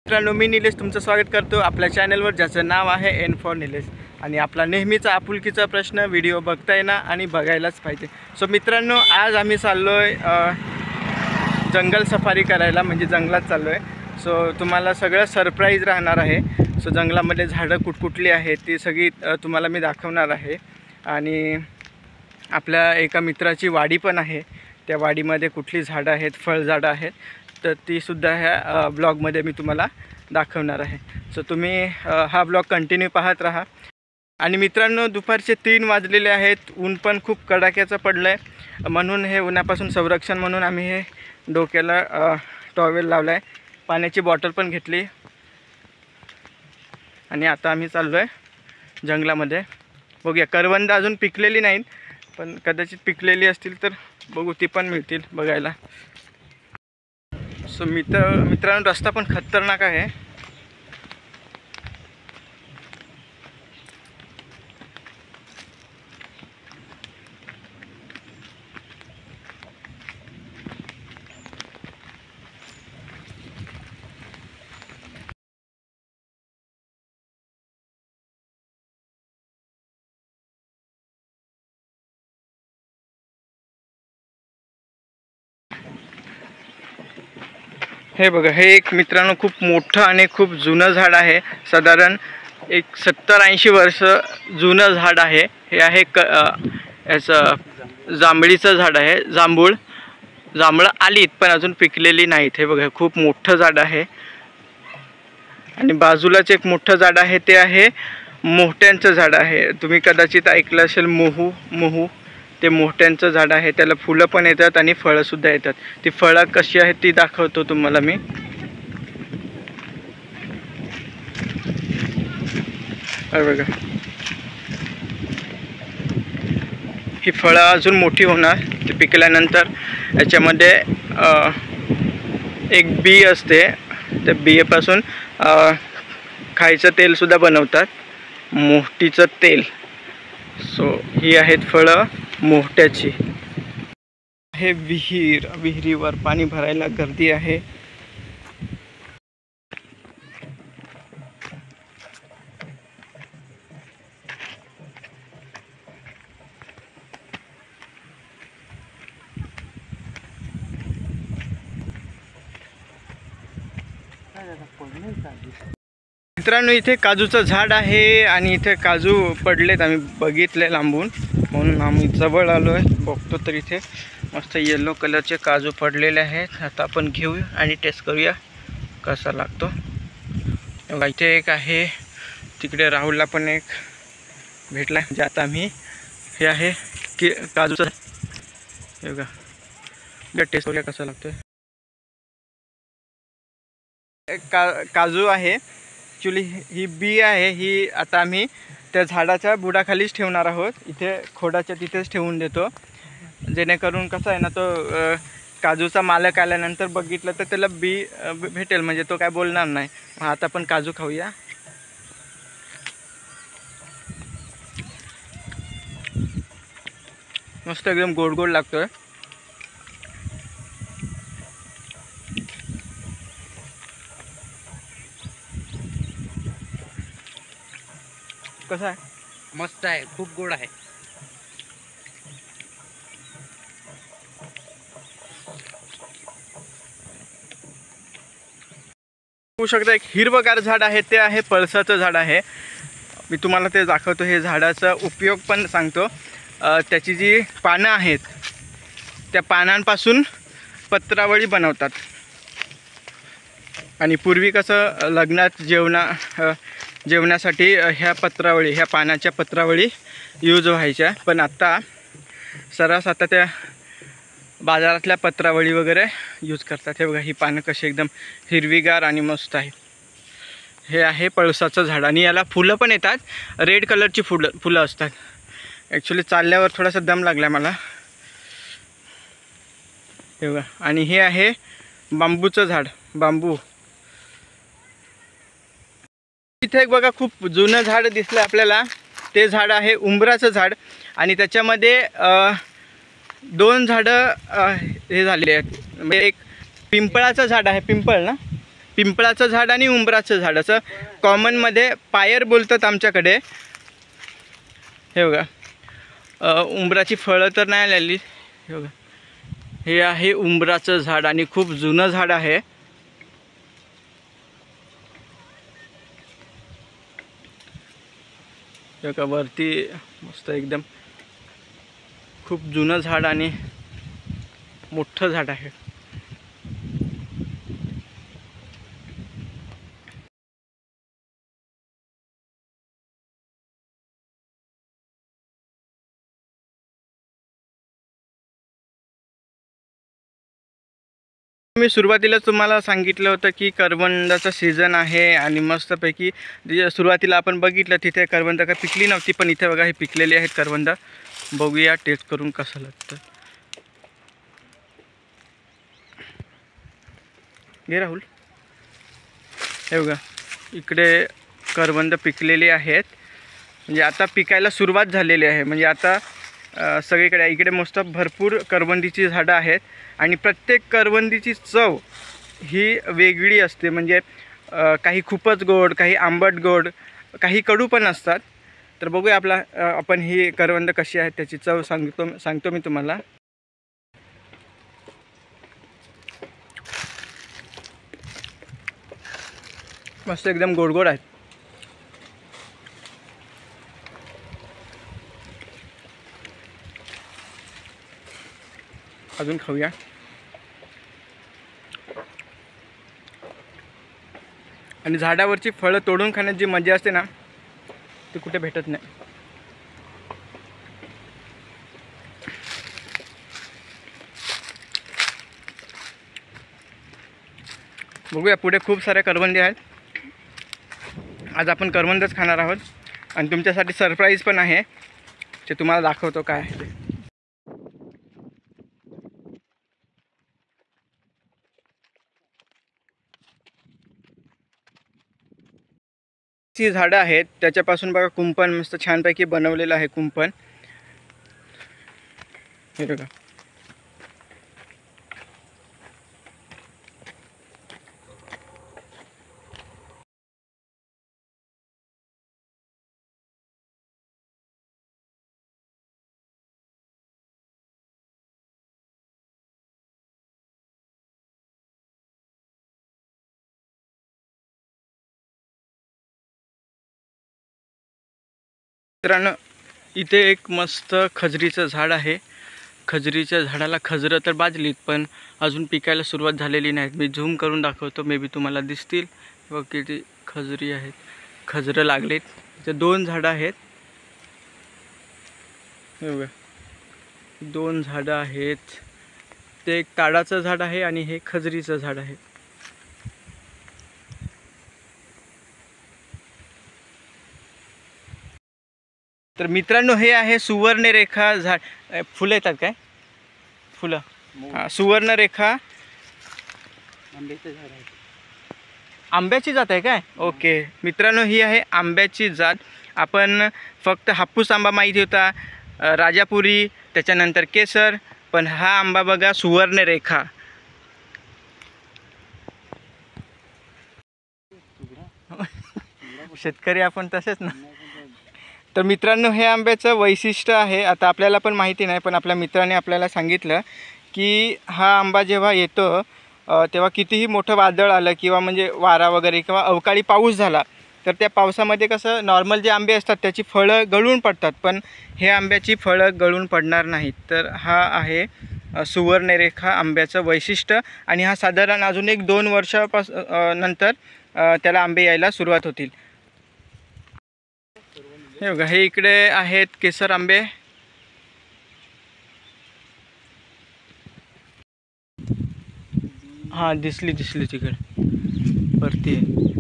मित्रांनो, मी निलेश तुमचं स्वागत करतो आपल्या चॅनलवर, ज्याचं नाव आहे एन फॉर निलेश. आणि आपला नेहमीचा आपुलकीचा प्रश्न, व्हिडिओ बघताय ना आणि बघायलाच पाहिजे. सो मित्रांनो, आज आम्ही चाललो आहे जंगल सफारी करायला, म्हणजे जंगलात चाललो आहे. सो तुम्हाला सगळं सरप्राईज राहणार आहे. सो जंगलामध्ये झाडं कुठकुठली आहेत ती सगळी तुम्हाला मी दाखवणार आहे. आणि आपल्या एका मित्राची वाडी पण आहे. त्या वाडीमध्ये कुठली झाडं आहेत, फळझाडं आहेत, तर तीसुद्धा ह्या ब्लॉगमध्ये मी तुम्हाला दाखवणार आहे. सो तुम्ही हा ब्लॉग कंटिन्यू पाहत राहा. आणि मित्रांनो, दुपारचे 3 वाजलेले आहेत. ऊन पण खूप कडाक्याचं पडलं आहे. म्हणून हे उन्हापासून संरक्षण म्हणून आम्ही हे डोक्याला टॉवेल लावला आहे. पाण्याची बॉटल पण घेतली. आणि आता आम्ही चाललो आहे जंगलामध्ये. बघूया, करवंद अजून पिकलेली नाहीत, पण कदाचित पिकलेली असतील तर बघू, ती पण मिळतील बघायला. सो मित्रांनो, रस्ता पण खतरनाक आहे. हे बघा, हे एक मित्रांनो खूप मोठं आणि खूप जुनं झाड आहे. साधारण एक 70-80 वर्ष जुनं झाड आहे. हे आहे याचं जांभळीचं झाड आहे. जांभळं आलीत पण अजून पिकलेली नाहीत. हे बघा, खूप मोठं झाड आहे. आणि बाजूलाच एक मोठं झाड आहे, ते आहे मोहट्यांचं झाड आहे. तुम्ही कदाचित ऐकलं असेल, मोहू ते मोहट्यांचं झाड आहे. त्याला फुलं पण येतात आणि फळंसुद्धा येतात. ती फळं कशी आहेत ती दाखवतो तुम्हाला मी. बघा, ही फळं अजून मोठी होणार. ती पिकल्यानंतर याच्यामध्ये एक बी असते. त्या बियेपासून खायचं तेलसुद्धा बनवतात, मोहटीचं तेल. सो ही आहेत फळं मोहट्याची. हे विहिरीवर पाणी भरायला गर्दी आहे. मित्रांनो, इथे काजूचं झाड आहे आणि इथे काजू पडलेत. आम्ही बघितले लांबून, म्हणून आम्ही जवळ आलो आहे. बघतो तर इथे मस्त येलो कलरचे काजू पडलेले आहेत. आता आपण घेऊ आणि टेस्ट करूया कसा लागतो. इथे एक आहे, तिकडे राहुलला पण एक भेटला. म्हणजे आता आम्ही हे आहे की काजूचं, हे बघा, टेस्ट करूया कसा लागतोय. काजू आहे. ॲक्च्युली ही बी आहे. ही आता आम्ही त्या झाडाच्या बुडाखालीच ठेवणार आहोत. इथे खोडाच्या तिथेच ठेवून देतो, जेणेकरून कसं आहे ना, तो काजूचा मालक आल्यानंतर बघितलं तर त्याला बी भेटेल, म्हणजे तो काय बोलणार नाही. आता आपण काजू खाऊया. मस्त एकदम गोड गोड लागतोय. कसा आहे? मस्त आहे, खूप गोड आहे. होऊ शकतं एक हिरवगार झाड आहे, ते आहे पळसाचं झाड आहे. मी तुम्हाला ते दाखवतो. हे झाडाचा उपयोग पण सांगतो. त्याची जी पानं आहेत, त्या पानांपासून पत्रावळी बनवतात. आणि पूर्वी कसं लग्नात जेवणासाठी ह्या पानाच्या पत्रावळी यूज व्हायच्या. पण आता सर्रास आता त्या बाजारातल्या पत्रावळी वगैरे यूज करतात. हे बघा, ही पानं कशी एकदम हिरवीगार आणि मस्त आहे. हे आहे पळसाचं झाड आणि याला फुलं पण येतात. रेड कलरची फुलं असतात. ॲक्च्युली चालल्यावर थोडासा दम लागला मला. हे बघा, आणि हे आहे बांबूचं झाड, बांबू. इथे एक बघा, खूप जुनं झाड दिसलं आपल्याला. ते झाड आहे उंबराचं झाड. आणि त्याच्यामध्ये 2 झाडं हे झालेले आहेत. म्हणजे एक पिंपळाचं झाड आहे, पिंपळ ना, पिंपळाचं झाड आणि उंबराचं झाड असं कॉमनमध्ये पायर बोलतात आमच्याकडे. हे बघा उंबराची फळं तर नाही आलेली. हे बघा हे आहे उंबराचं झाड आणि खूप जुनं झाड आहे. हे बघा वरती मस्त एकदम खूप जुनं झाड आणि मोठं झाड आहे. मी सुरुवातीला तुम्हाला सांगितलं होतं की करवंदाचा सीझन आहे आणि मस्तपैकी सुरुवातीला आपण बघितलं तिथे करवंद का पिकली नव्हती, पण इथे बघा हे पिकलेली आहेत करवंद. बघूया टेस्ट करून कसं लागतं. घे राहुल. हे बघा इकडे करवंद पिकलेली आहेत, म्हणजे आता पिकायला सुरुवात झालेली आहे. म्हणजे आता सगळीकडे इकडे मस्त भरपूर करवंदीची झाडं आहेत आणि प्रत्येक करवंदीची चव ही वेगळी असते. म्हणजे काही खूपच गोड, काही आंबट गोड, काही कडू पण असतात. तर बघूया आपण ही करवंद कशी आहेत त्याची चव सांगतो मी तुम्हाला. मस्त एकदम गोड गोड आहेत. अजून खाऊया. आणि झाडावरची फळं तोडून खाण्यात जी मजा असते ना ती कुठे भेटत नाही. बघूया पुढे खूप सारे करवंदे आहेत. आज आपण करवंदच खाणार आहोत आणि तुमच्यासाठी सरप्राईज पण आहे, ते तुम्हाला दाखवतो काय आहे ते. ची झाडं आहेत त्याच्यापासून बघा कुंपण मस्त छानपैकी बनवलेलं आहे कुंपण. हे बघा मित्रांनो इथे एक मस्त खजरीचं झाड आहे. खजरीच्या झाडाला खजरं तर बाजलीत पण अजून पिकायला सुरुवात झालेली नाही. मी झूम करून दाखवतो, मे बी तुम्हाला दिसतील. बघ किती खजरी आहेत, खजरं लागलेत. इथे 2 झाडं आहेत. हे बघा 2 झाडं आहेत. ते एक ताडाचं झाड आहे आणि हे खजरीचं झाड आहे. तर मित्रांनो हे आहे सुवर्णरेखा झाड. फुलं येतात काय? फुलं हां सुवर्णरेखा आंब्याचं झाड आहे. आंब्याची जात आहे काय? ओके मित्रांनो ही आहे आंब्याची जात. आपण फक्त हापूस आंबा माहिती होता, राजापुरी, त्याच्यानंतर केसर, पण हा आंबा बघा सुवर्णरेखा. शेतकरी आपण तसेच ना. तर मित्रांनो हे आंब्याचं वैशिष्ट्य आहे. आता आपल्याला पण माहिती नाही, पण आपल्या मित्राने आपल्याला सांगितलं की हा आंबा जेव्हा येतो तेव्हा कितीही मोठं वादळ आलं किंवा म्हणजे वारा वगैरे किंवा अवकाळी पाऊस झाला तर त्या पावसामध्ये कसं नॉर्मल जे आंबे असतात त्याची फळं गळून पडतात, पण हे आंब्याची फळं गळून पडणार नाहीत. तर हा आहे सुवर्णरेखा आंब्याचं वैशिष्ट्य. आणि हा साधारण अजून एक 2 वर्षानंतर त्याला आंबे यायला सुरुवात होतील. हे बघा हे इकडे आहेत केसर आंबे. हां दिसली तिकडे वरती आहे.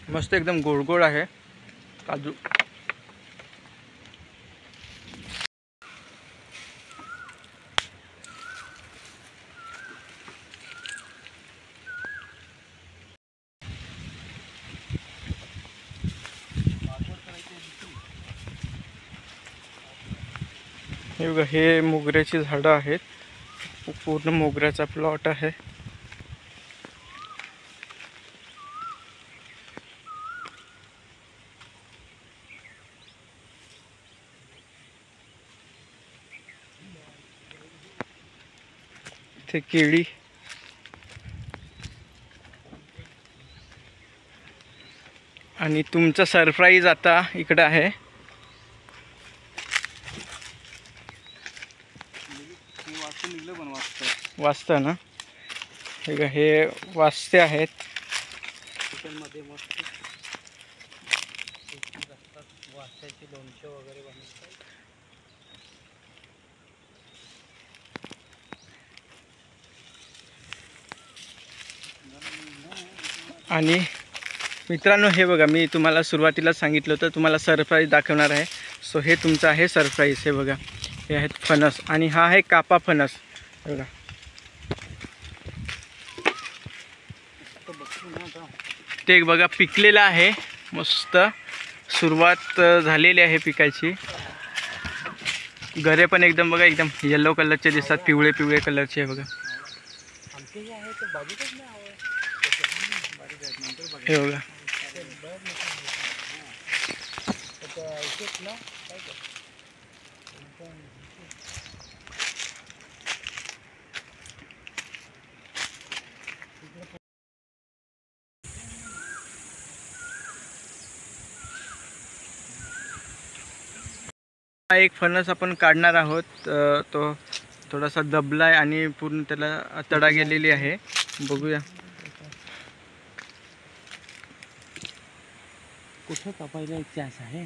मस्त एकदम गोड गोड आहे. काजू हे बघा, हे मोगऱ्याची झाडं आहेत. पूर्ण मोगऱ्याचा प्लॉट आहे. इथे केळी, आणि तुमचं सरप्राईज आता इकडं आहे. वाचतं ना, हे वाचते आहेत. मध्ये मस्त वासाचे लोणचे वगैरे बनवतात. आणि मित्रांनो, हे बघा, मी तुम्हाला सुरुवातीला सांगितलं होतं तुम्हाला सरप्राईज दाखवणार आहे. सो हे तुमचं आहे सरप्राईज. हे बघा, हे आहेत फणस, आणि हा आहे कापा फणस. हे बघा, ते बघा पिकलेलं आहे. मस्त सुरुवात झालेली आहे पिकायची. गरे पण एकदम बघा, एकदम येलो कलरचे दिसतात, पिवळे पिवळे कलरचे. बघा, हे बघा, हा एक फणस आपण काढणार आहोत. तो थोडासा दबलाय आणि पूर्ण त्याला तडा गेलेली आहे. बघूया. कुठं कापायला एक चान्स आहे,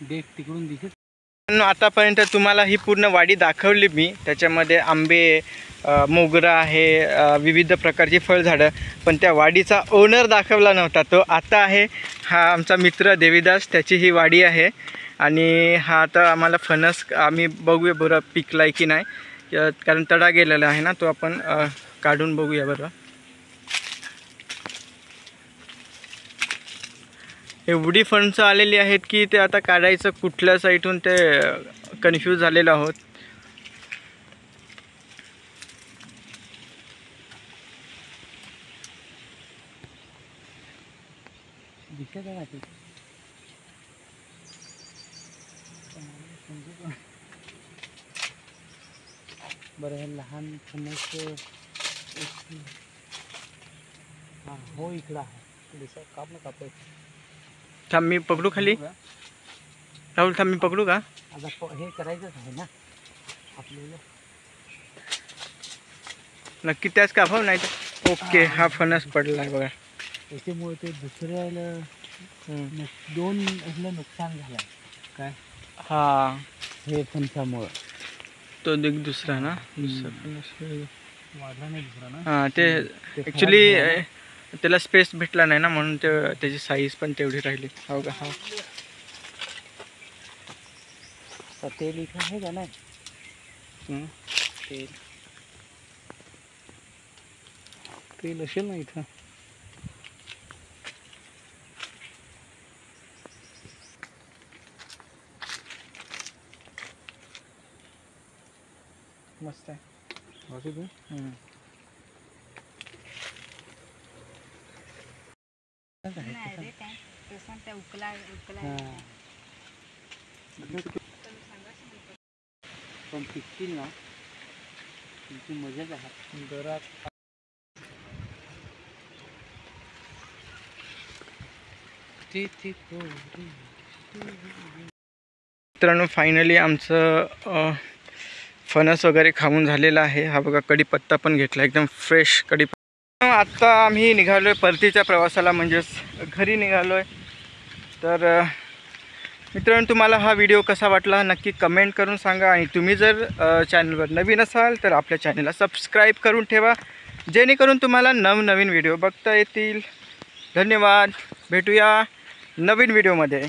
देख तिकडून दिसत. आतापर्यंत तुम्हाला ही पूर्ण वाडी दाखवली मी. त्याच्यामध्ये आंबे, मोगरा आहे, विविध प्रकारची फळझाडं, पण त्या वाडीचा ओनर दाखवला नव्हता. तो आता आहे. हा आमचा मित्र देवीदास, त्याची ही वाडी आहे. आणि हा आता आम्हाला फणस आम्ही बघूया बरं पिकलाय की नाही, कारण तडा गेलेला आहे ना, तो आपण काढून बघूया बरं. एवढी फणसं आलेली आहेत की ते आता काढायचं कुठल्या साईडून ते कन्फ्यूज झालेलो आहोत. बरं, हे लहान फणस हां, हो इकडं आहे. दिसत काप ना कापायचं. थांब, मी पकडू खाली. राहुल थांब, मी पकडू का? आता हे करायचंच आहे ना आपल्याला. नक्की त्याच कापाव, नाही तर ओके. हा फणस पडला आहे बघा. त्याच्यामुळे ते दुसऱ्याला दोन असलं नुकसान झालं. काय? हा, हे फणसामुळं तो दुसरा ना, दुसरा वाढला नाही दुसरा ना. हां, ते ॲक्च्युली त्याला स्पेस भेटला नाही ना, म्हणून त्याची साईज पण तेवढी राहिली. हो का? हा, तेल इथं आहे का नाही? तेल असेल ना इथं. मस्त आहे. पण पिकतील ना, तुमची मजाच आहे. घरात मित्रांनो, फायनली आमचं फणस वगैरे खाऊन झालेला आहे. हा बघा, कढीपत्ता पण घेतला, एकदम फ्रेश कढीपत्ता. आत्ता आम्ही निघालो आहे परतीच्या प्रवासाला, म्हणजेच घरी निघालो आहे. तर मित्रांनो, तुम्हाला हा व्हिडिओ कसा वाटला नक्की कमेंट करून सांगा. आणि तुम्ही जर चॅनलवर नवीन असाल तर आपल्या चॅनलला सबस्क्राईब करून ठेवा, जेणेकरून तुम्हाला नवनवीन व्हिडिओ बघता येतील. धन्यवाद. भेटूया नवीन व्हिडिओमध्ये.